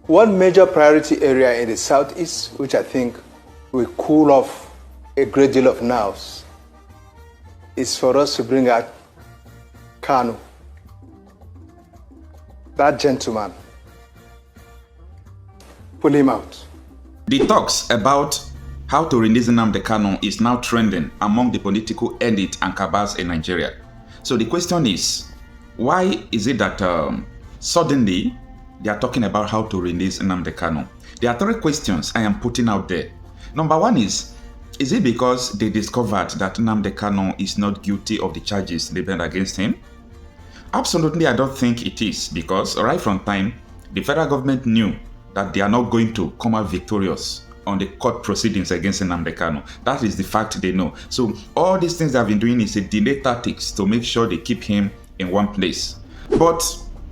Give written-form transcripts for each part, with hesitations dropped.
One major priority area in the southeast, which I think will cool off a great deal of nerves, is for us to bring out Kanu, that gentleman. Pull him out. The talks about how to release Nnamdi Kanu is now trending among the political elite and cabals in Nigeria. So the question is, why is it that suddenly they are talking about how to release Nnamdi Kanu? There are three questions I am putting out there. Number one is it because they discovered that Nnamdi Kanu is not guilty of the charges leveled against him? Absolutely, I don't think it is, because right from time, the federal government knew that they are not going to come out victorious on the court proceedings against Nnamdi Kanu. That is the fact they know. So all these things they have been doing is a delay tactics to make sure they keep him in one place. But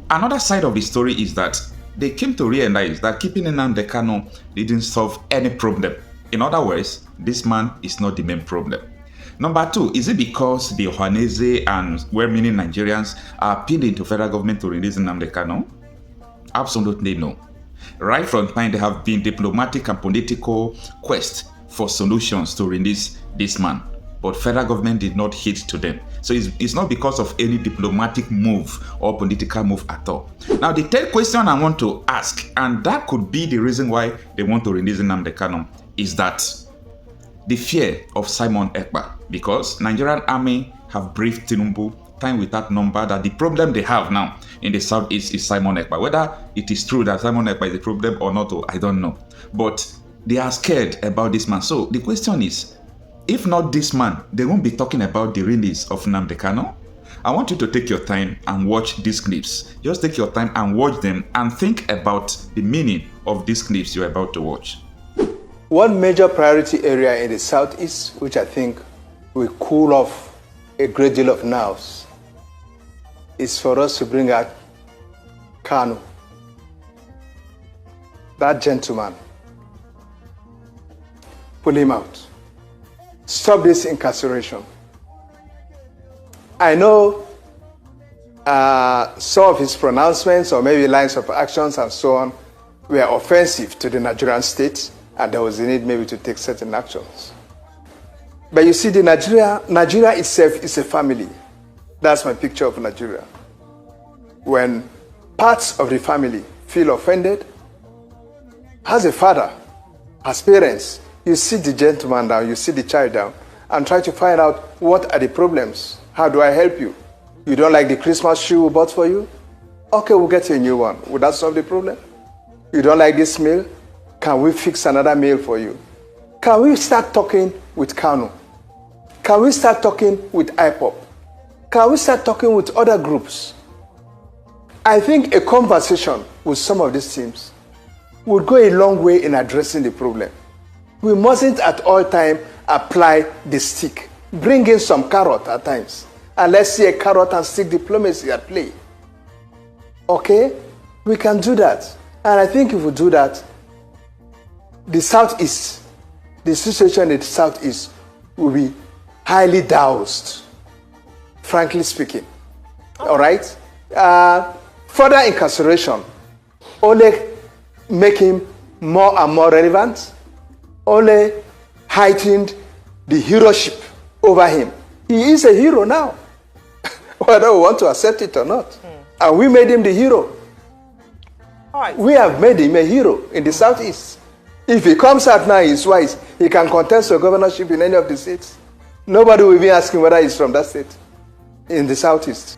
another side of the story is that they came to realize that keeping Nnamdi Kanu didn't solve any problem. In other words, this man is not the main problem. Number two, is it because the Ohanese and well-meaning Nigerians are appealing to federal government to release Nnamdi Kanu? Absolutely no. Right from time, there have been diplomatic and political quests for solutions to release this man, but federal government did not heed to them. So it's not because of any diplomatic move or political move at all. Now, the third question I want to ask, and that could be the reason why they want to release Nnamdi Kanu, is that the fear of Simon Ekpa, because Nigerian army have briefed Tinubu time without number that the problem they have now in the southeast is Simon Ekpa. Whether it is true that Simon Ekpa is a problem or not, I don't know. But they are scared about this man. So the question is, if not this man, they won't be talking about the release of Nnamdi Kanu. I want you to take your time and watch these clips. Just take your time and watch them and think about the meaning of these clips you're about to watch. One major priority area in the southeast, which I think will cool off a great deal of nerves, is for us to bring out Kanu, that gentleman. Pull him out. Stop this incarceration. I know some of his pronouncements or maybe lines of actions and so on were offensive to the Nigerian state, and there was a need maybe to take certain actions. But you see, Nigeria itself is a family. That's my picture of Nigeria. When parts of the family feel offended, as a father, as parents, you sit the gentleman down, you sit the child down, and try to find out what are the problems. How do I help you? You don't like the Christmas shoe we bought for you? Okay, we'll get you a new one. Would that solve the problem? You don't like this meal? Can we fix another meal for you? Can we start talking with Kanu? Can we start talking with ipob? Can we start talking with other groups? I think a conversation with some of these teams would go a long way in addressing the problem. We mustn't at all times apply the stick. Bring in some carrot at times. And let's see a carrot and stick diplomacy at play. Okay? We can do that. And I think if we do that, the southeast, the situation in the southeast will be highly doused, frankly speaking. All right? Further incarceration only make him more and more relevant, only heightened the heroship over him. He is a hero now, whether we want to accept it or not. And we made him the hero. Right. We have made him a hero in the southeast. If he comes out now, he's wise. He can contest for governorship in any of the states. Nobody will be asking whether he's from that state in the southeast.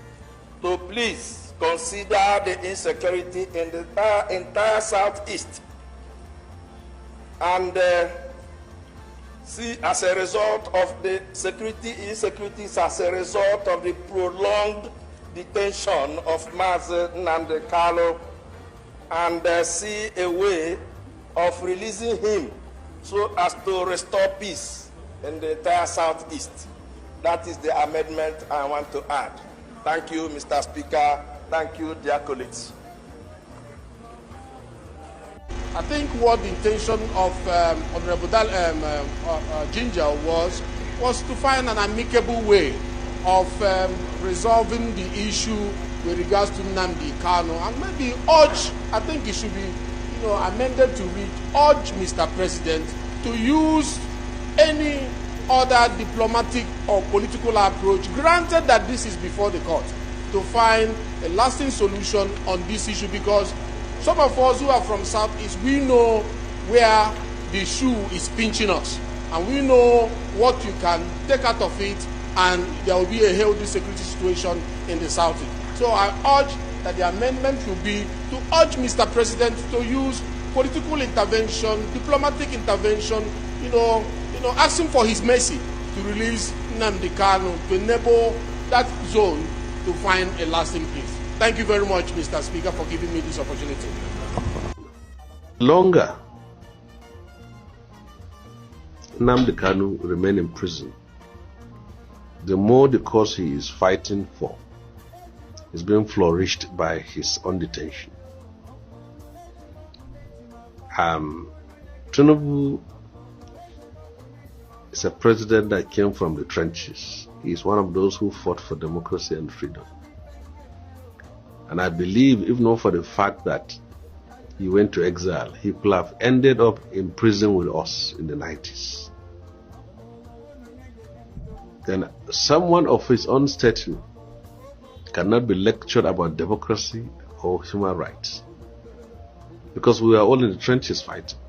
So please consider the insecurity in the entire southeast. And see, as a result of the insecurities as a result of the prolonged detention of Mazi Nnamdi Kanu, and see a way of releasing him so as to restore peace in the entire southeast. That is the amendment I want to add. Thank you, Mr. Speaker. Thank you, dear colleagues. I think what the intention of Honorable Ginger was to find an amicable way of resolving the issue with regards to Nnamdi Kanu, and maybe urge, I think it should be, amended to read, urge Mr. President to use any other diplomatic or political approach, granted that this is before the court, to find a lasting solution on this issue, because some of us who are from Southeast, we know where the shoe is pinching us, and we know what you can take out of it, and there will be a healthy security situation in the Southeast. So I urge that the amendment will be to urge Mr. President to use political intervention, diplomatic intervention, asking for his mercy to release Nnamdi Kanu, to enable that zone to find a lasting peace. Thank you very much, Mr. Speaker, for giving me this opportunity. Longer Nnamdi Kanu remain in prison, the more the cause he is fighting for is being flourished by his own detention. Tinubu is a president that came from the trenches. He is one of those who fought for democracy and freedom. And I believe, if not for the fact that he went to exile, he could have ended up in prison with us in the 90s. Then someone of his own stature cannot be lectured about democracy or human rights, because we are all in the trenches fighting.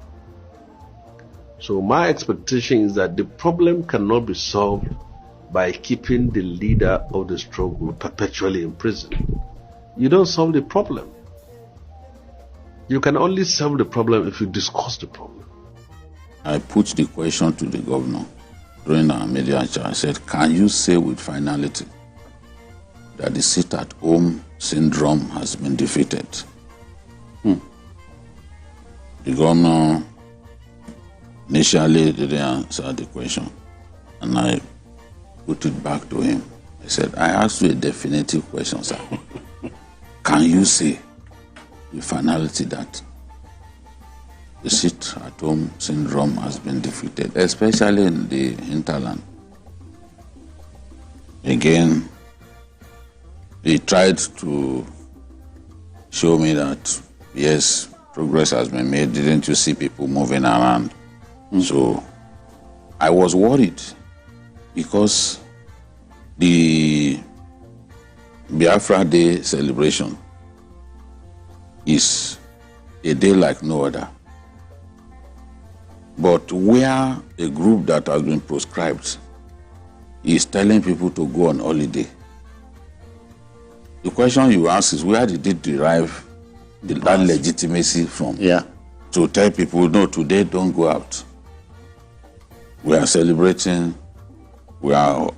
So my expectation is that the problem cannot be solved by keeping the leader of the struggle perpetually in prison. You don't solve the problem. You can only solve the problem if you discuss the problem. I put the question to the governor during our media chat. I said, can you say with finality that the sit-at-home syndrome has been defeated? The governor initially didn't answer the question, and I put it back to him. I said, I asked you a definitive question, sir. Can you say with finality that the sit-at-home syndrome has been defeated, especially in the hinterland? Again, he tried to show me that, yes, progress has been made. Didn't you see people moving around? So I was worried, because the Biafra Day celebration is a day like no other. But where a group that has been proscribed is telling people to go on holiday, the question you ask is, where did it derive that legitimacy from? Yeah. To tell people, no, today don't go out. We are celebrating, we are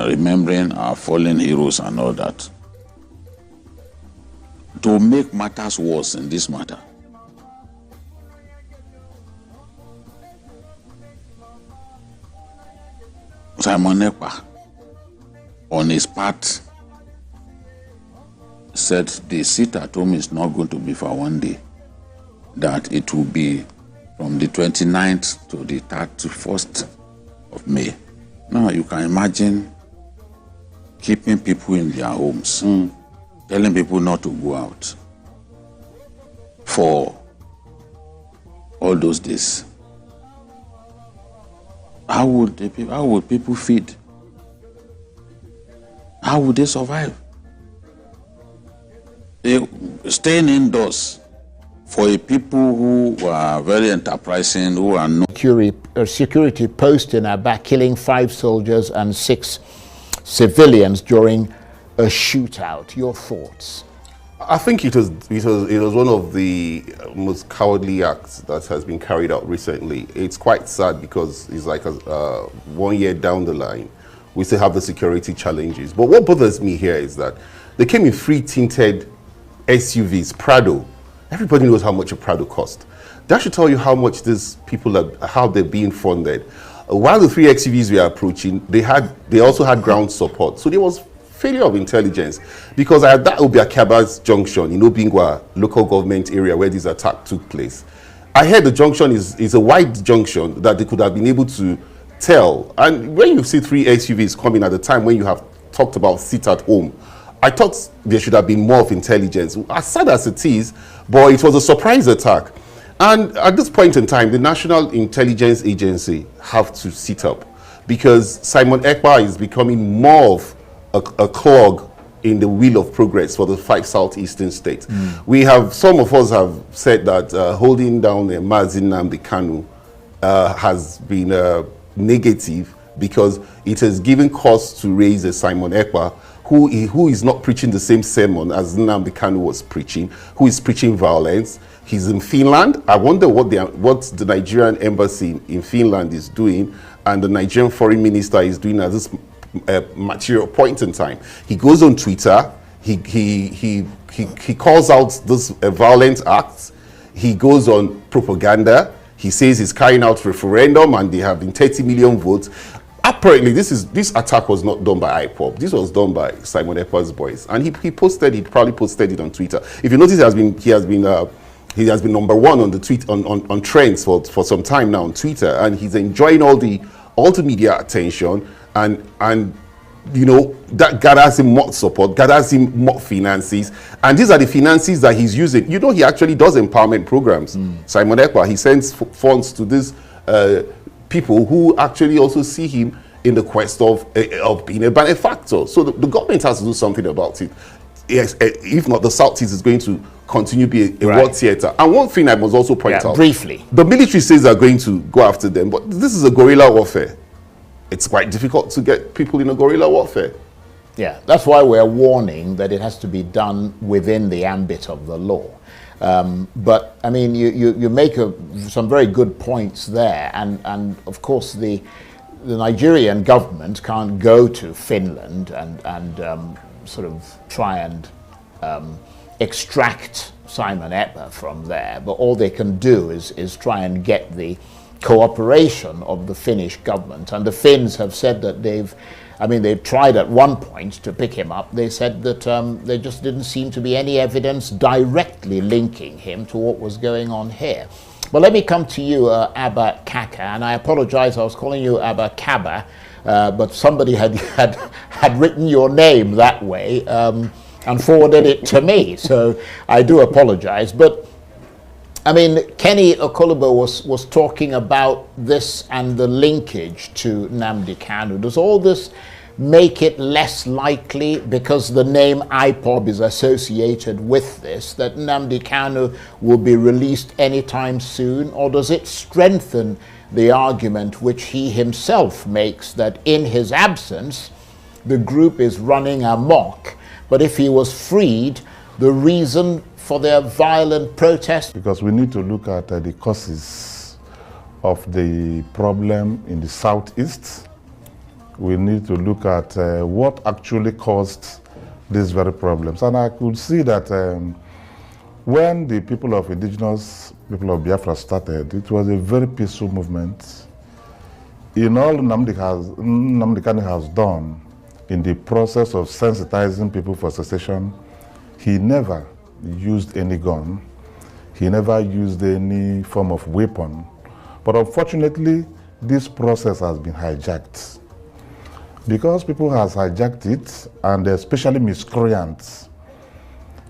remembering our fallen heroes and all that. To make matters worse in this matter, Simon Ekpa, on his part, said the sit-at-home is not going to be for one day, that it will be from the 29th to the 31st of May. Now you can imagine keeping people in their homes, telling people not to go out for all those days. How would people feed? How would they survive? Staying indoors for a people who are very enterprising, who are not. Security post in Aba killing 5 soldiers and 6 civilians during a shootout. Your thoughts? I think it was one of the most cowardly acts that has been carried out recently. It's quite sad, because it's like 1 year down the line, we still have the security challenges. But what bothers me here is that they came in 3 tinted SUVs, Prado. Everybody knows how much a Prado cost. That should tell you how much these people are, how they're being funded. While the 3 XUVs we are approaching, they also had ground support. So there was failure of intelligence, because at that Obia Kaba's junction, Bingwa local government area where this attack took place, I heard the junction is a wide junction that they could have been able to tell. And when you see 3 SUVs coming at the time when you have talked about sit at home, I thought there should have been more of intelligence. As sad as it is, but it was a surprise attack. And at this point in time, the National Intelligence Agency have to sit up, because Simon Ekpa is becoming more of a clog in the wheel of progress for the 5 southeastern states. Some of us have said that holding down Nnamdi Kanu has been negative, because it has given cause to raise a Simon Ekpa who is not preaching the same sermon as Nnamdi Kanu was preaching, who is preaching violence. He's in Finland. I wonder what the Nigerian embassy in Finland is doing, and the Nigerian foreign minister is doing at this material point in time. He goes on Twitter. He calls out this violent acts. He goes on propaganda. He says he's carrying out referendum and they have been 30 million votes. Apparently, this attack was not done by ipob. This was done by Simon Ekpa's boys, and he probably posted it on Twitter. If you notice, he has been number 1 on the tweet on trends for some time now on Twitter, and he's enjoying all the media attention, and you know, that gathers him more support, gathers him more finances, and these are the finances that he's using. You know, he actually does empowerment programs. Simon Ekpa, he sends funds to these people who actually also see him in the quest of being a benefactor. So the government has to do something about it. Yes, if not, the Southeast is going to continue to be a war theater. And one thing I must also point out, briefly, the military says they're going to go after them, but this is a guerrilla warfare. It's quite difficult to get people in a guerrilla warfare. Yeah, that's why we're warning that it has to be done within the ambit of the law. But I mean, you make some very good points there, and of course the Nigerian government can't go to Finland and sort of try and extract Simon Ekpa from there, but all they can do is try and get the cooperation of the Finnish government. And the Finns have said that they've tried at one point to pick him up. They said that there just didn't seem to be any evidence directly linking him to what was going on here. But let me come to you, Abba Kaka, and I apologize, I was calling you Abba Kaba, but somebody had written your name that way and forwarded it to me, so I do apologize. But I mean, Kenny Okolobo was talking about this and the linkage to Nnamdi Kanu. Does all this make it less likely, because the name ipob is associated with this, that Nnamdi Kanu will be released anytime soon? Or does it strengthen the argument which he himself makes, that in his absence, the group is running amok, but if he was freed, the reason for their violent protest? Because we need to look at the causes of the problem in the southeast. We need to look at what actually caused these very problems. And I could see that when the people of indigenous people of Biafra started, it was a very peaceful movement. In all Nnamdi Kanu has done in the process of sensitizing people for secession, he never used any gun. He never used any form of weapon. But unfortunately, this process has been hijacked. Because people have hijacked it, and especially miscreants,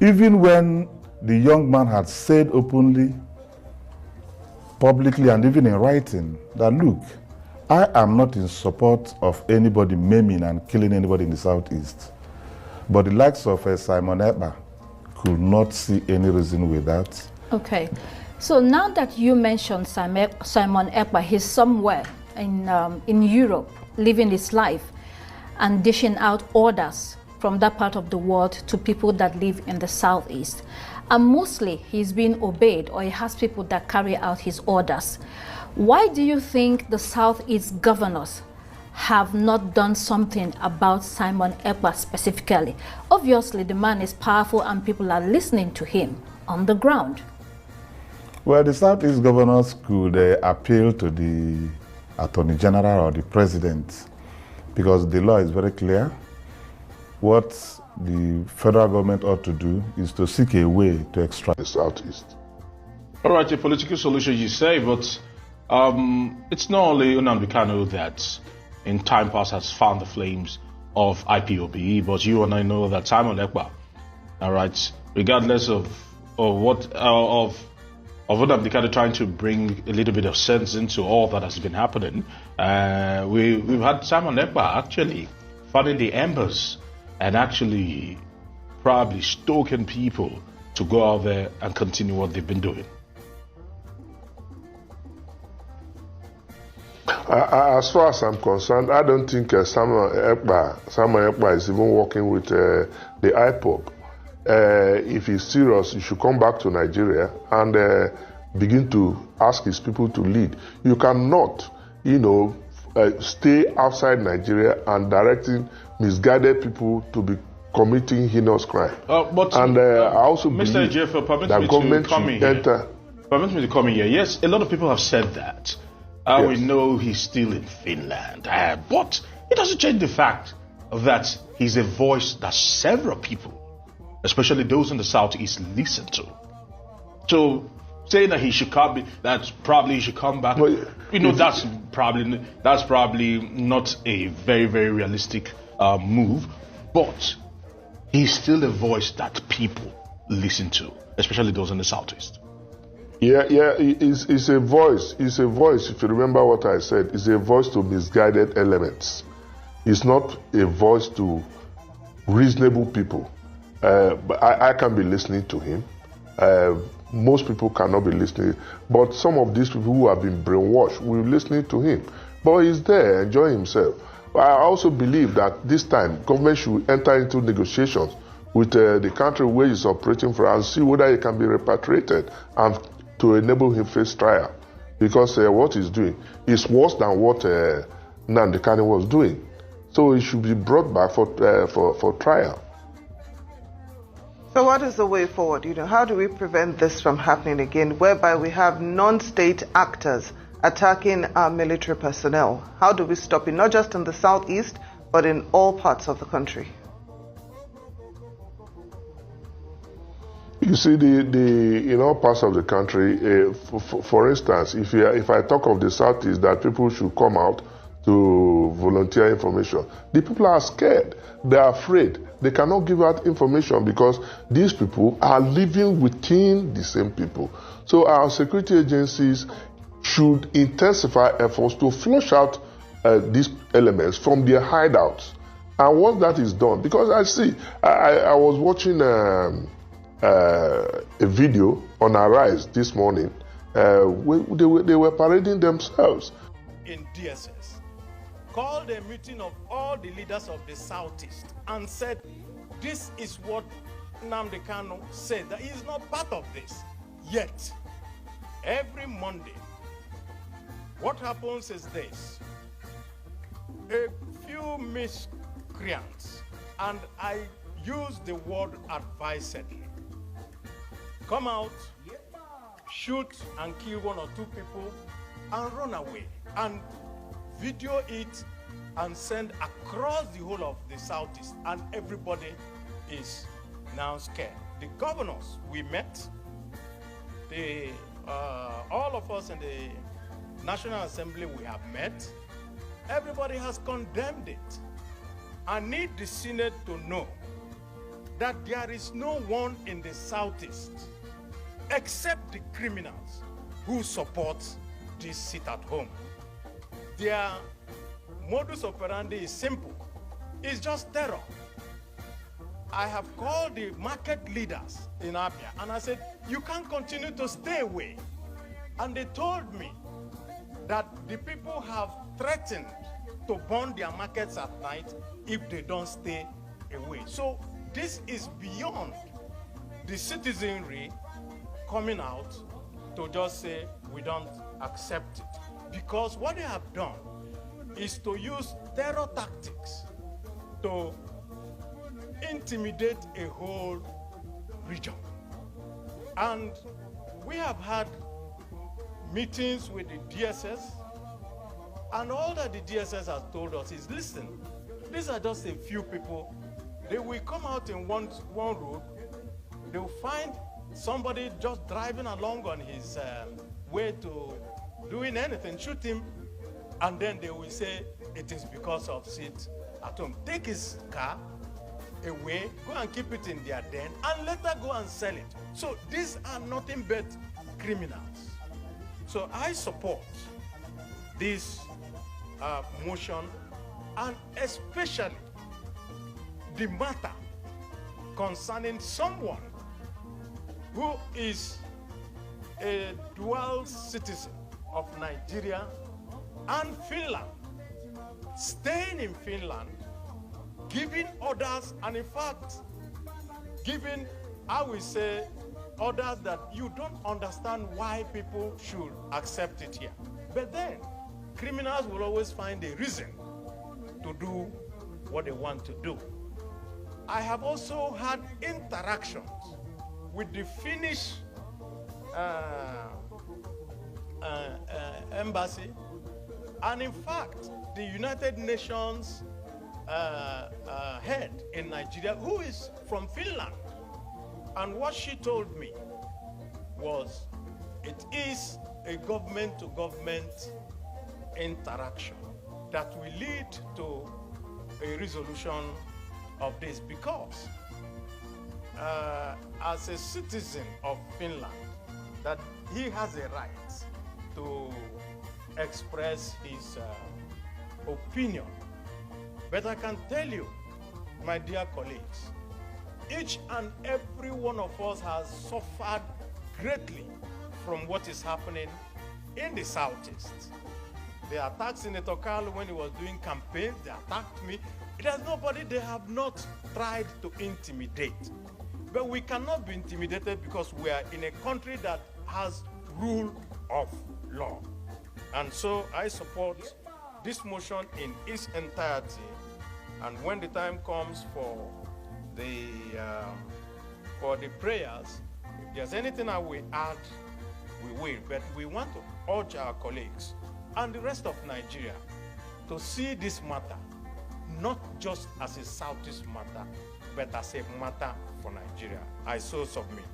even when the young man had said openly, publicly, and even in writing, that look, I am not in support of anybody maiming and killing anybody in the southeast. But the likes of Simon Ekpa could not see any reason with that. Okay, so now that you mentioned Simon Ekpa, he's somewhere in Europe living his life and dishing out orders from that part of the world to people that live in the southeast. And mostly he's being obeyed, or he has people that carry out his orders. Why do you think the southeast governors have not done something about Simon Ekpa specifically? Obviously, the man is powerful and people are listening to him on the ground. Well, the Southeast governors could appeal to the Attorney General or the President, because the law is very clear. What the federal government ought to do is to seek a way to extract the Southeast. All right, a political solution you say, but it's not only Nnamdi Kanu that in time past has found the flames of IPOB, but you and I know that Simon Ekpa, all right, regardless of of Nnamdi Kanu trying to bring a little bit of sense into all that has been happening. We've had Simon Ekpa actually fanning the embers and actually probably stoking people to go out there and continue what they've been doing. As far as I'm concerned, I don't think Simon Ekpa is even working with the ipob. If he's serious, he should come back to Nigeria and begin to ask his people to lead. You cannot, stay outside Nigeria and directing misguided people to be committing heinous crime. I also Mr. believe Ejiofor, that government should enter. Permit me to come in here. Yes, a lot of people have said that. Yes. We know he's still in Finland, but it doesn't change the fact that he's a voice that several people, especially those in the southeast, listen to. So saying that he should come, he should come back. Well, that's probably not a very, very realistic move, but he's still a voice that people listen to, especially those in the southeast. Yeah, it's a voice. It's a voice. If you remember what I said, it's a voice to misguided elements. It's not a voice to reasonable people. But I can be listening to him. Most people cannot be listening. But some of these people who have been brainwashed will be listening to him. But he's there enjoying himself. I also believe that this time government should enter into negotiations with the country where he's operating from and see whether he can be repatriated and to enable him face trial, because what he's doing is worse than what Nnamdi Kanu was doing. So he should be brought back for trial. So what is the way forward? How do we prevent this from happening again, whereby we have non-state actors attacking our military personnel? How do we stop it, not just in the southeast, but in all parts of the country? You see, in all parts of the country, for instance, if I talk of the southeast, that people should come out to volunteer information, the people are scared. They are afraid. They cannot give out information because these people are living within the same people. So our security agencies should intensify efforts to flush out these elements from their hideouts. And once that is done, because I was watching a video on Arise this morning. They were parading themselves. In DSS, called a meeting of all the leaders of the Southeast and said, this is what Nnamdi Kanu said, that he is not part of this. Yet, every Monday, what happens is this. A few miscreants, and I use the word advisedly, come out, shoot and kill one or two people and run away and video it and send across the whole of the southeast, and everybody is now scared. The governors we met, all of us in the National Assembly we have met, everybody has condemned it. I need the Senate to know that there is no one in the southeast except the criminals who support this sit at home. Their modus operandi is simple. It's just terror. I have called the market leaders in Abia and I said, you can't continue to stay away. And they told me that the people have threatened to burn their markets at night if they don't stay away. So this is beyond the citizenry coming out to just say we don't accept it. Because what they have done is to use terror tactics to intimidate a whole region. And we have had meetings with the DSS, and all that the DSS has told us is, listen, these are just a few people. They will come out in one road, they will find somebody just driving along on his way to doing anything, shoot him, and then they will say it is because of sit at home. Take his car away, go and keep it in their den, and later go and sell it. So these are nothing but criminals. So I support this motion, and especially the matter concerning someone who is a dual citizen of Nigeria and Finland, staying in Finland, giving orders, and in fact, giving, I will say, orders that you don't understand why people should accept it here. But then, criminals will always find a reason to do what they want to do. I have also had interactions with the Finnish embassy, and in fact, the United Nations head in Nigeria, who is from Finland. And what she told me was, it is a government-to-government interaction that will lead to a resolution of this, because as a citizen of Finland, that he has a right to express his opinion. But I can tell you, my dear colleagues, each and every one of us has suffered greatly from what is happening in the Southeast. The attacks in Interpol when he was doing campaign, they attacked me. There's nobody they have not tried to intimidate. But we cannot be intimidated because we are in a country that has rule of law. And so I support this motion in its entirety. And when the time comes for the prayers, if there's anything I will add, we will. But we want to urge our colleagues and the rest of Nigeria to see this matter not just as a Southeast matter, but as a matter for Nigeria. I so submit.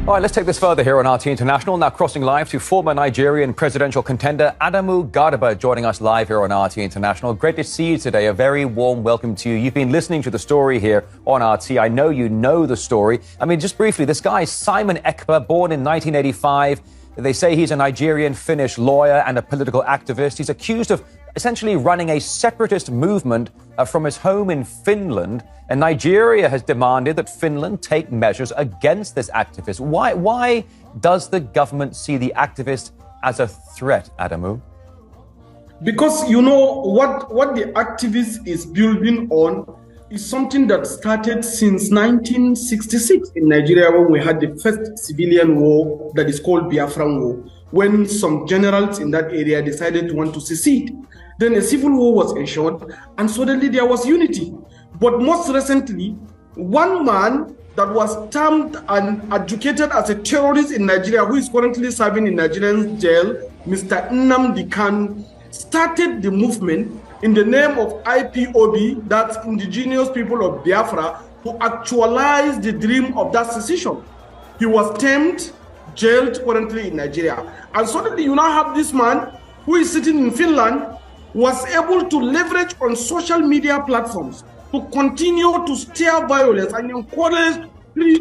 All right, let's take this further here on RT International. Now crossing live to former Nigerian presidential contender Adamu Garba joining us live here on RT International. Great to see you today. A very warm welcome to you. You've been listening to the story here on RT. I know you know the story. I mean, just briefly, this guy, Simon Ekpa, born in 1985. They say he's a Nigerian-Finnish lawyer and a political activist. He's accused of essentially running a separatist movement from his home in Finland. And Nigeria has demanded that Finland take measures against this activist. Why does the government see the activist as a threat, Adamu? Because, you know, what the activist is building on is something that started since 1966 in Nigeria, when we had the first civilian war that is called Biafran War, when some generals in that area decided to want to secede. Then a civil war was ensured, and suddenly there was unity. But most recently, one man that was termed and adjudicated as a terrorist in Nigeria, who is currently serving in Nigerian jail, Mr. Nnamdi Kanu, started the movement in the name of ipob, that's indigenous people of Biafra, to actualize the dream of that secession. He was tamed, jailed currently in Nigeria. And suddenly you now have this man who is sitting in Finland, was able to leverage on social media platforms to continue to stir violence and encourage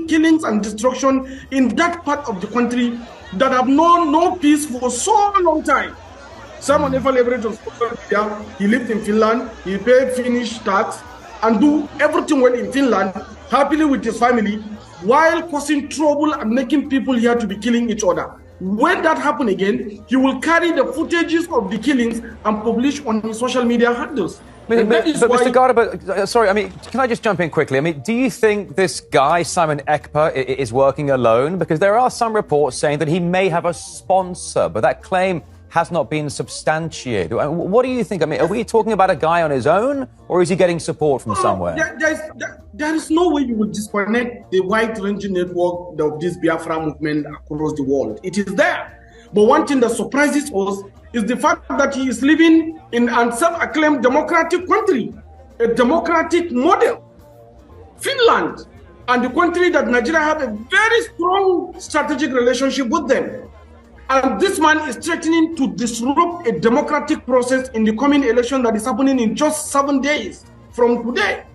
killings and destruction in that part of the country that have known no peace for so long time. Simon Ekpa leveraged on social media. He lived in Finland, he paid Finnish tax and do everything well in Finland, happily with his family, while causing trouble and making people here to be killing each other. When that happens again, he will carry the footages of the killings and publish on his social media handles. But Mr. Garba, sorry, I mean, can I just jump in quickly? I mean, do you think this guy, Simon Ekpa, is working alone? Because there are some reports saying that he may have a sponsor, but that claim has not been substantiated. What do you think? I mean, are we talking about a guy on his own, or is he getting support from somewhere? There is no way you would disconnect the wide-ranging network of this Biafra movement across the world. It is there. But one thing that surprises us is the fact that he is living in a self-acclaimed democratic country, a democratic model, Finland, and the country that Nigeria have a very strong strategic relationship with them. And this man is threatening to disrupt a democratic process in the coming election that is happening in just 7 days from today.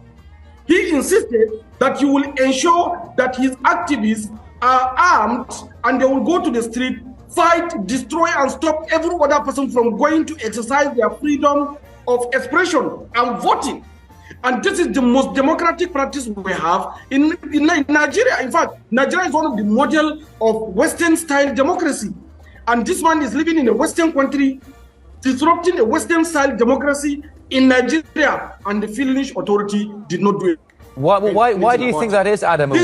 He insisted that he will ensure that his activists are armed and they will go to the street, fight, destroy, and stop every other person from going to exercise their freedom of expression and voting. And this is the most democratic practice we have in Nigeria. In fact, Nigeria is one of the model of Western-style democracy. And this man is living in a Western country, disrupting a Western-style democracy in Nigeria, and the Finnish authority did not do it. Why do you think that is, Adamu?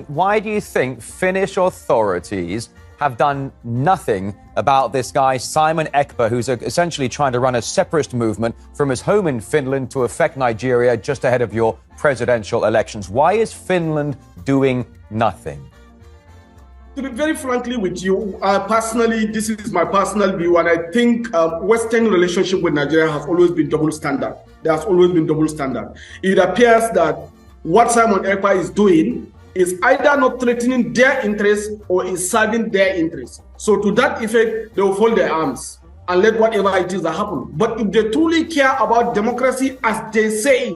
Why do you think Finnish authorities have done nothing about this guy, Simon Ekpa, who's essentially trying to run a separatist movement from his home in Finland to affect Nigeria just ahead of your presidential elections? Why is Finland doing nothing? To be very frankly with you, personally, this is my personal view, and I think Western relationship with Nigeria has always been double standard. There has always been double standard. It appears that what Simon Ekpa is doing is either not threatening their interests or is serving their interests. So to that effect, they will fold their arms and let whatever it is that happen. But if they truly care about democracy, as they say,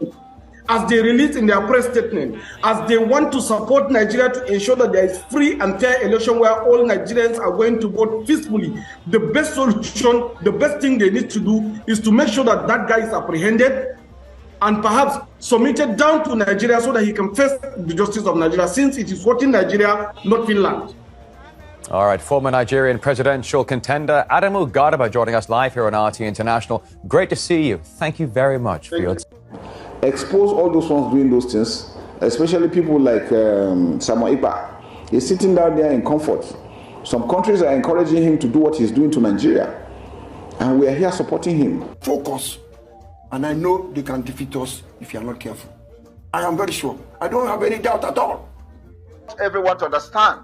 as they release in their press statement, as they want to support Nigeria to ensure that there is free and fair election where all Nigerians are going to vote peacefully, the best solution, the best thing they need to do is to make sure that that guy is apprehended and perhaps submitted down to Nigeria so that he can face the justice of Nigeria, since it is voting Nigeria, not Finland. All right, former Nigerian presidential contender Adamu Garba joining us live here on RT International. Great to see you. Thank you very much for your time. Expose all those ones doing those things, especially people like Simon Ekpa. He's sitting down there in comfort. Some countries are encouraging him to do what he's doing to Nigeria, and we are here supporting him. Focus, and I know they can defeat us if you are not careful. I am very sure. I don't have any doubt at all. Everyone to understand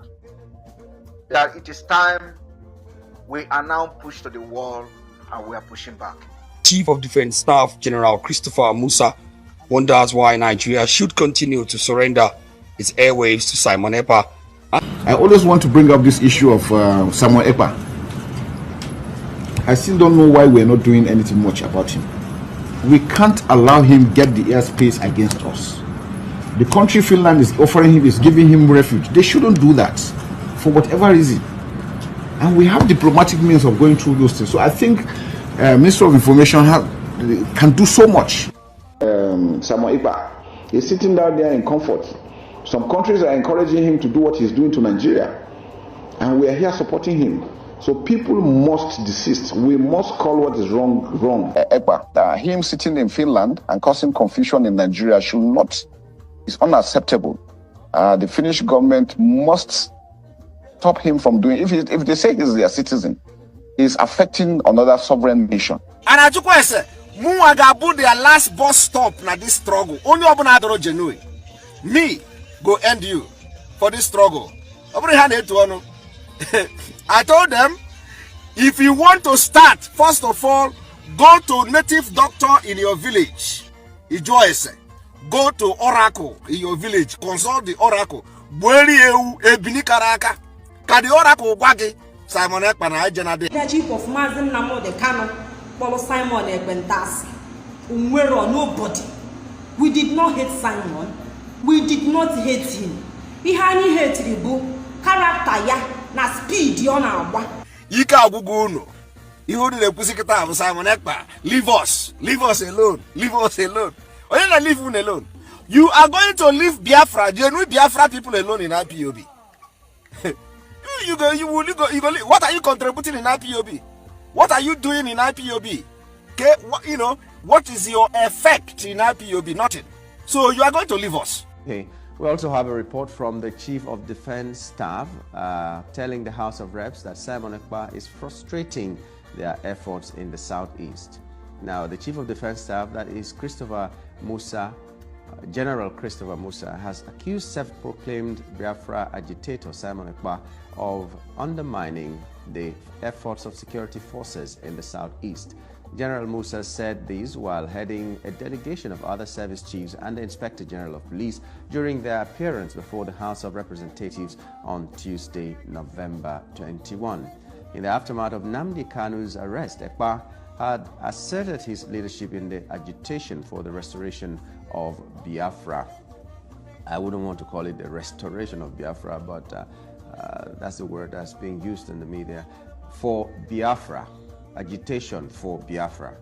that it is time we are now pushed to the wall, and we are pushing back. Chief of Defense Staff General Christopher Musa wonders why Nigeria should continue to surrender its airwaves to Simon Ekpa. I always want to bring up this issue of Simon Ekpa. I still don't know why we're not doing anything much about him. We can't allow him get the airspace against us. The country Finland is offering him, is giving him refuge. They shouldn't do that for whatever reason. And we have diplomatic means of going through those things. So I think Minister of Information can do so much. Simon Ekpa is sitting down there in comfort. Some countries are encouraging him to do what he's doing to Nigeria, and we are here supporting him. So people must desist. We must call what is wrong. Ekpa, him sitting in Finland and causing confusion in Nigeria is unacceptable. The Finnish government must stop him from doing. If they say he's their citizen, he's affecting another sovereign nation. And I took Muagabu their last bus stop na this struggle. Only open adoro genuine. Me go end you for this struggle. I told them, if you want to start, first of all, go to native doctor in your village. Go to Oracle in your village. Consult the Oracle. Kadi Oracle wage Simon Ekpa na ajenade. The chief of Nnamdi Kanu, follow Simon Ekpa. Nobody. We did not hate Simon. We did not hate him. He had hate the book. Character ya na speed yon agba. Ika agugu no. You only the pussycat of Simon Ekpa. Leave us alone. Leave us alone. Or you not leave him alone. You are going to leave Biafra, genuine Biafra people alone in IPOB. You go. What are you contributing in IPOB? What are you doing in IPOB? Okay, what is your effect in IPOB? Nothing. So you are going to leave us. Okay. We also have a report from the Chief of Defense Staff telling the House of Reps that Simon Ekpa is frustrating their efforts in the southeast. Now, the Chief of Defense Staff, that is Christopher Musa, General Christopher Musa, has accused self-proclaimed Biafra agitator Simon Ekpa of undermining the efforts of security forces in the southeast. General Musa said this while heading a delegation of other service chiefs and the Inspector General of Police during their appearance before the House of Representatives on Tuesday, November 21. In the aftermath of Nnamdi Kanu's arrest, Ekpa had asserted his leadership in the agitation for the restoration of Biafra. I wouldn't want to call it the restoration of Biafra, but that's the word that's being used in the media, for Biafra, agitation for Biafra,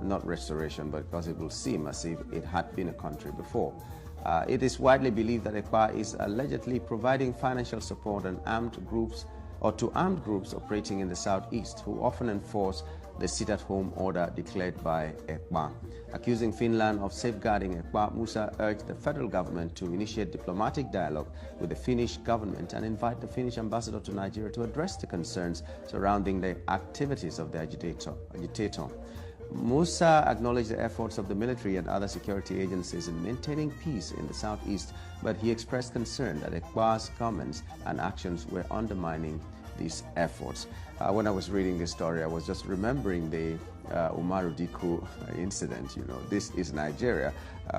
not restoration, but because it will seem as if it had been a country before. It is widely believed that Ekpa is allegedly providing financial support to armed groups operating in the southeast, who often enforce the sit-at-home order declared by Ekpa. Accusing Finland of safeguarding Ekpa, Musa urged the federal government to initiate diplomatic dialogue with the Finnish government and invite the Finnish ambassador to Nigeria to address the concerns surrounding the activities of the agitator. Musa acknowledged the efforts of the military and other security agencies in maintaining peace in the southeast, but he expressed concern that Ekpa's comments and actions were undermining these efforts. When I was reading this story, I was just remembering the Umaru Dikko incident. You know, this is Nigeria,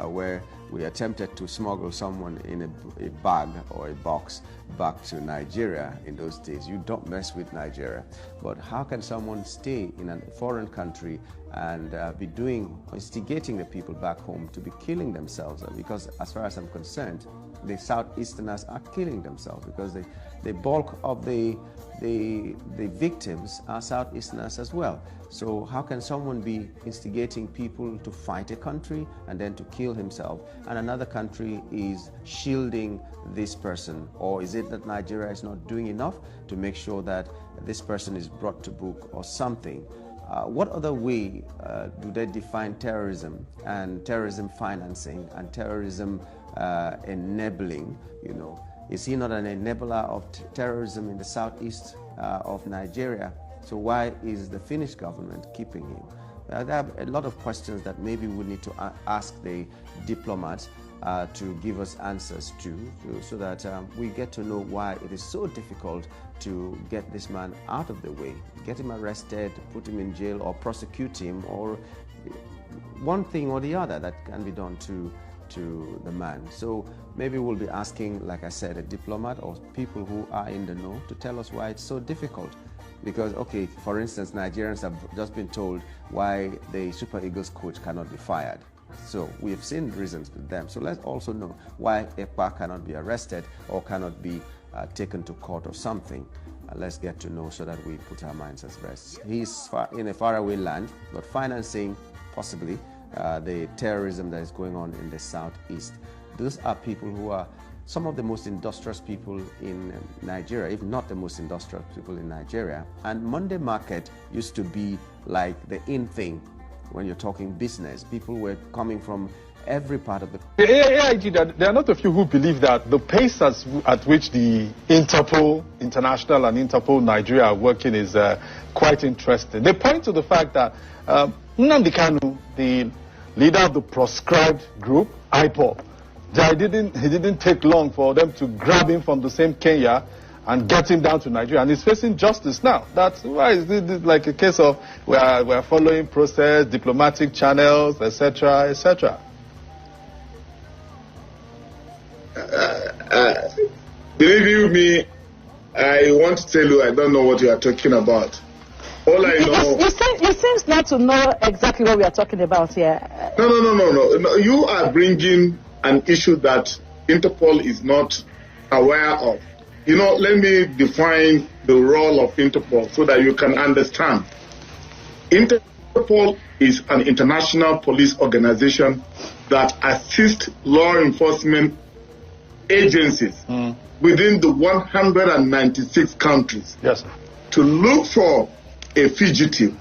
where we attempted to smuggle someone in a bag or a box back to Nigeria in those days. You don't mess with Nigeria. But how can someone stay in a foreign country and be instigating the people back home to be killing themselves? Because as far as I'm concerned, the Southeasterners are killing themselves, because the bulk of the victims are Southeasterners as well. So how can someone be instigating people to fight a country and then to kill himself, and another country is shielding this person? Or is it that Nigeria is not doing enough to make sure that this person is brought to book or something? What other way do they define terrorism and terrorism financing and terrorism enabling? You know, is he not an enabler of terrorism in the southeast of Nigeria? So why is the Finnish government keeping him? There are a lot of questions that maybe we need to ask the diplomats to give us answers to, so that we get to know why it is so difficult to get this man out of the way, get him arrested, put him in jail, or prosecute him, or one thing or the other that can be done to the man. So maybe we'll be asking, like I said, a diplomat or people who are in the know to tell us why it's so difficult. Because, okay, for instance, Nigerians have just been told why the Super Eagles coach cannot be fired. So we have seen reasons for them. So let's also know why Ekpa cannot be arrested or cannot be taken to court or something. Let's get to know so that we put our minds at rest. He's in a faraway land, but financing possibly the terrorism that is going on in the southeast. Those are people who are some of the most industrious people in Nigeria, if not the most industrious people in Nigeria. And Monday market used to be like the in thing when you're talking business. People were coming from every part of the... AIG, there are not a few who believe that the pace at which the Interpol International and Interpol Nigeria are working is quite interesting. They point to the fact that Nnamdi Kanu, the leader of the proscribed group, ipob, it didn't take long for them to grab him from the same Kenya and get him down to Nigeria, and he's facing justice now. That's why is this like a case of we're following process, diplomatic channels, etc., etc. Believe me, I want to tell you I don't know what you are talking about. All I know... You seem not to know exactly what we are talking about here. No. You are bringing an issue that Interpol is not aware of. You know, let me define the role of Interpol so that you can understand. Interpol is an international police organization that assists law enforcement agencies within the 196 countries to look for a fugitive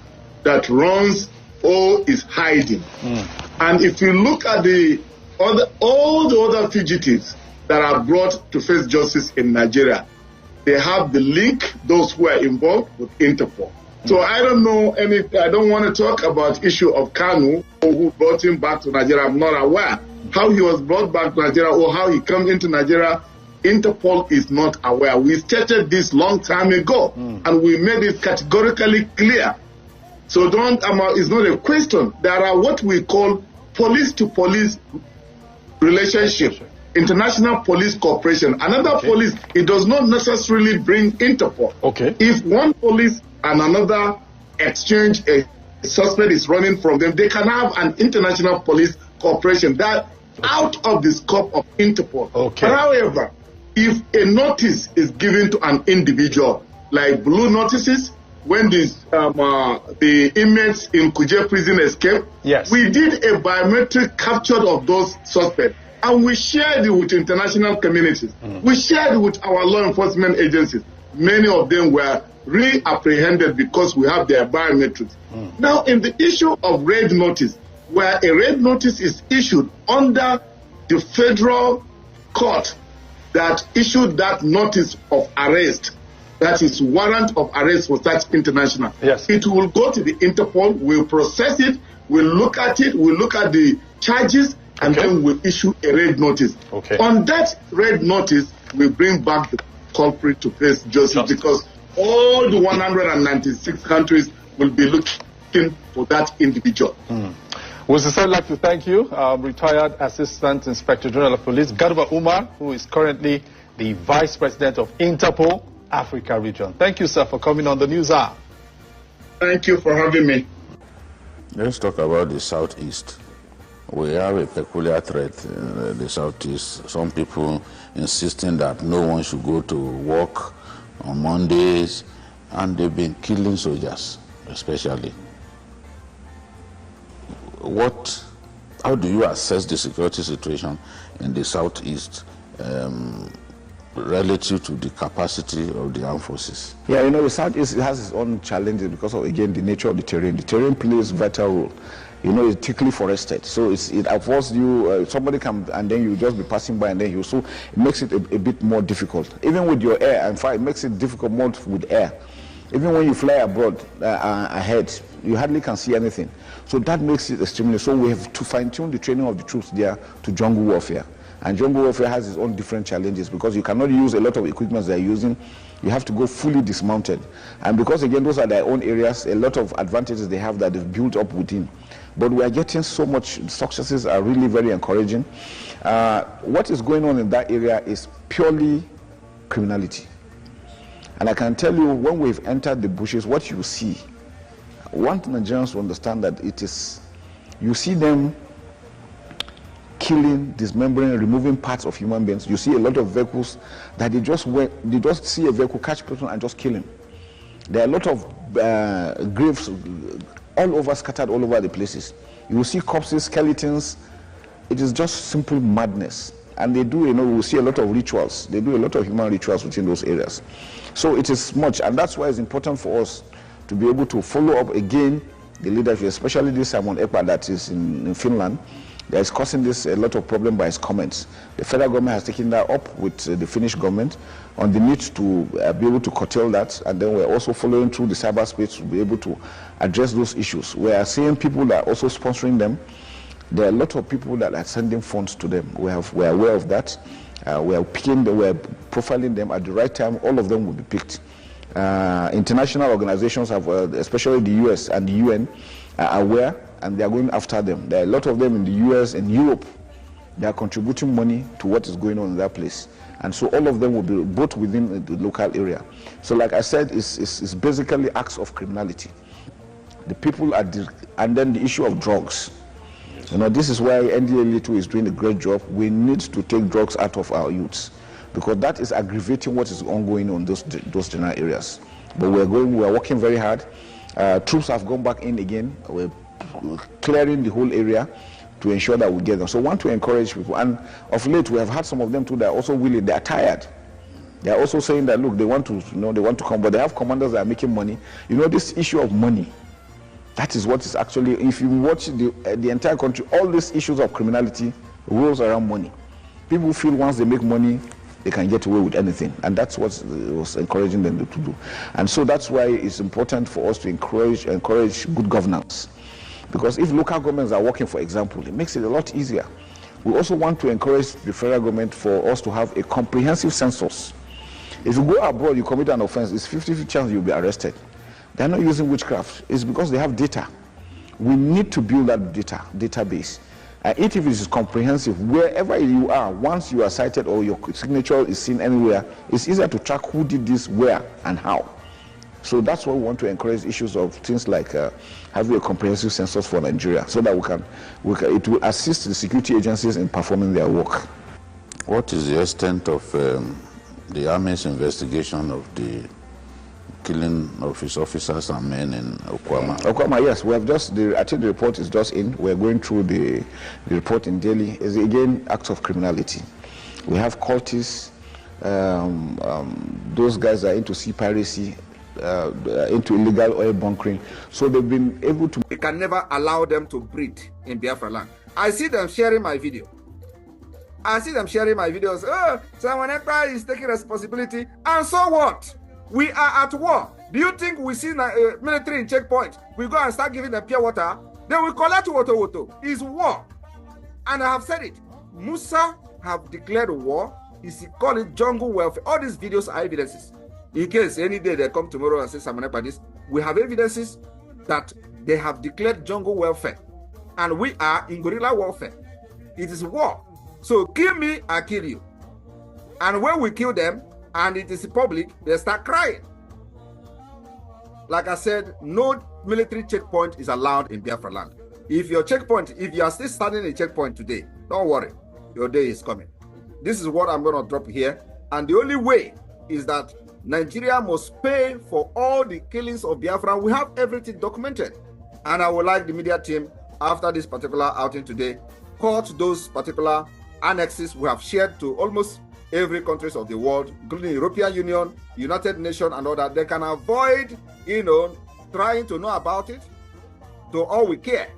that runs or is hiding. And if you look at all the other fugitives that are brought to face justice in Nigeria, they have the link, those who are involved with Interpol. So I don't know I don't want to talk about issue of Kanu, who brought him back to Nigeria. I'm not aware how he was brought back to Nigeria or how he came into Nigeria. Interpol is not aware. We stated this long time ago, and we made it categorically clear. So it's not a question. There are what we call police-to-police relationship, international police cooperation. Another police, it does not necessarily bring Interpol. Okay. If one police and another exchange, a suspect is running from them, they can have an international police cooperation. That out of the scope of Interpol. Okay. But however, if a notice is given to an individual, like blue notices, when the inmates in Kuje prison escaped, yes, we did a biometric capture of those suspects, and we shared it with international communities. We shared it with our law enforcement agencies. Many of them were re-apprehended because we have their biometrics. Now, in the issue of red notice, where a red notice is issued under the federal court that issued that notice of arrest, that is warrant of arrest for such international. Yes. It will go to the Interpol, we'll process it, we'll look at it, we'll look at the charges, and then we'll issue a red notice. Okay. On that red notice, we bring back the culprit to face justice because all the 196 countries will be looking for that individual. We would sincerely like to thank you, retired Assistant Inspector General of Police, Garba Umar, who is currently the Vice President of Interpol, Africa region. Thank you, sir, for coming on the News Hour. Thank you for having me. Let's talk about the Southeast. We have a peculiar threat in the Southeast. Some people insisting that no one should go to work on Mondays, and they've been killing soldiers, especially. How do you assess the security situation in the Southeast relative to the capacity of the armed forces? Yeah, you know, the Southeast has its own challenges because of, again, the nature of the terrain. The terrain plays a vital role. You know, it's thickly forested, so it affords you, somebody can, and then you just be passing by, and then you, so it makes it a bit more difficult. Even with your air, in fact, it makes it difficult more with air. Even when you fly abroad ahead, you hardly can see anything. So that makes it extremely, so we have to fine-tune the training of the troops there to jungle warfare. And jungle warfare has its own different challenges because you cannot use a lot of equipment they're using. You have to go fully dismounted. And because, again, those are their own areas, a lot of advantages they have that they've built up within. But we are getting so much, successes are really very encouraging. What is going on in that area is purely criminality. And I can tell you, when we've entered the bushes, what you see, I want Nigerians to understand that it is, you see them killing, dismembering, removing parts of human beings. You see a lot of vehicles that they just see a vehicle, catch a person and just kill him. There are a lot of graves all over, scattered all over the places. You will see corpses, skeletons. It is just simple madness. And they do, you know, we'll see a lot of rituals. They do a lot of human rituals within those areas. So it is much, and that's why it's important for us to be able to follow up again the leadership, especially this Simon Ekpa that is in Finland. That is causing this a lot of problem by his comments. The federal government has taken that up with the Finnish government on the need to be able to curtail that, and then we're also following through the cyberspace to be able to address those issues. We are seeing people that are also sponsoring them. There are a lot of people that are sending funds to them. We are aware of that. We are profiling them at the right time. All of them will be picked. International organizations have, especially the US and the UN, are aware, and they are going after them. There are a lot of them in the US and Europe. They are contributing money to what is going on in that place. And so all of them will be both within the local area. So like I said, it's basically acts of criminality. The people are, and then the issue of drugs. You know, this is why NDLA2 is doing a great job. We need to take drugs out of our youths because that is aggravating what is ongoing on those general areas. But we are working very hard. Troops have gone back in again. We're clearing the whole area to ensure that we get them. So I want to encourage people. And of late, we have had some of them too that are also willing. They are tired. They are also saying that, look, they want to, you know, they want to come, but they have commanders that are making money. You know, this issue of money, that is what is actually, if you watch the entire country, all these issues of criminality rolls around money. People feel once they make money, they can get away with anything. And that's what was encouraging them to do. And so that's why it's important for us to encourage good governance. Because if local governments are working, for example, it makes it a lot easier. We also want to encourage the federal government for us to have a comprehensive census. If you go abroad, you commit an offense, it's 50-50 chance you'll be arrested. They're not using witchcraft. It's because they have data. We need to build that database. If it is comprehensive, wherever you are, once you are cited or your signature is seen anywhere, it's easier to track who did this, where, and how. So that's why we want to encourage issues of things like having a comprehensive census for Nigeria, so that it will assist the security agencies in performing their work. What is the extent of the Army's investigation of the killing of his officers and men in Okwama? Okwama, yes, we have just, I think the report is just in. We're going through the report in Delhi. It's again acts of criminality. We have cultists, those guys are into sea piracy, into illegal oil bunkering. So they've been able to... We can never allow them to breed in Biafra land. I see them sharing my video. Simon Ekpa is taking responsibility. And so what? We are at war. Do you think we see military in checkpoint? We go and start giving them pure water. They will collect water. It's war. And I have said it. Musa have declared war. He call it jungle welfare. All these videos are evidences. In case any day they come tomorrow and say Simon Ekpa this, we have evidences that they have declared jungle welfare. And we are in guerrilla warfare. It is war. So kill me, I kill you. And when we kill them, and it is public, they start crying. Like I said, no military checkpoint is allowed in Biafra land. If you are still standing in a checkpoint today, don't worry, your day is coming. This is what I'm going to drop here. And the only way is that Nigeria must pay for all the killings of Biafra. We have everything documented. And I would like the media team, after this particular outing today, quote those particular annexes we have shared to almost every countries of the world, including European Union, United Nations, and all that. They can avoid, trying to know about it. To all we care.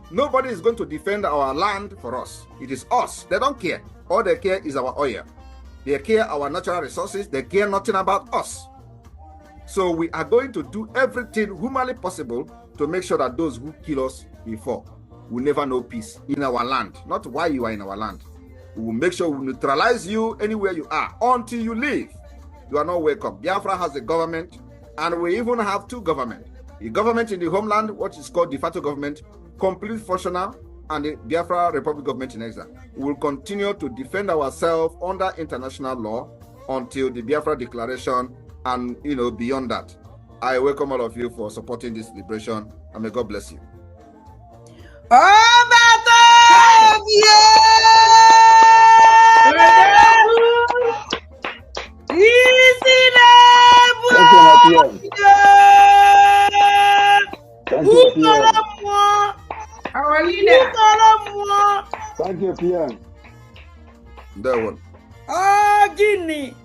Nobody is going to defend our land for us. It is us. They don't care. All they care is our oil. They care our natural resources. They care nothing about us. So we are going to do everything humanly possible to make sure that those who kill us before will never know peace in our land. Not why you are in our land. We will make sure we neutralize you anywhere you are until you leave. You are not welcome. Biafra has a government, and we even have two governments. A government in the homeland, what is called de facto government, completely functional, and the Biafra Republic government in exile. We will continue to defend ourselves under international law until the Biafra declaration and beyond that. I welcome all of you for supporting this liberation, and may God bless you. Our leader. Thank you, PM. That one. Oh, Guinea.